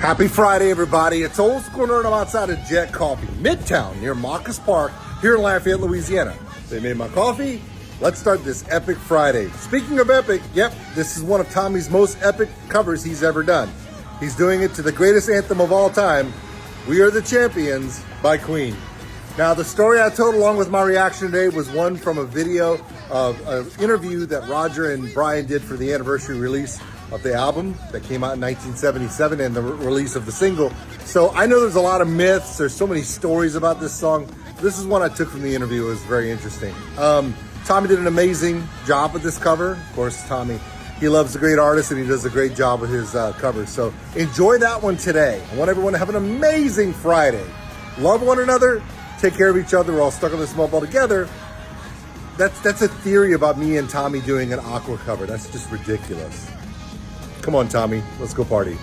Happy Friday, everybody. It's Old School Nerd. I'm outside of Jet Coffee, Midtown, near Marcus Park, here in Lafayette, Louisiana. They made my coffee. Let's start this epic Friday. Speaking of epic, yep, this is one of Tommy's most epic covers he's ever done. He's doing it to the greatest anthem of all time, We Are the Champions by Queen. Now, the story I told along with my reaction today was one from a video of an interview that Roger and Brian did for the anniversary release of the album that came out in 1977 and the release of the single. So I know there's a lot of myths. There's so many stories about this song. This is one I took from the interview. It was very interesting. Tommy did an amazing job with this cover. Of course, Tommy, he loves a great artist and he does a great job with his covers. So enjoy that one today. I want everyone to have an amazing Friday. Love one another. Take care of each other. We're all stuck on this mobile together. That's a theory about me and Tommy doing an Aqua cover. That's just ridiculous. Come on, Tommy. Let's go party.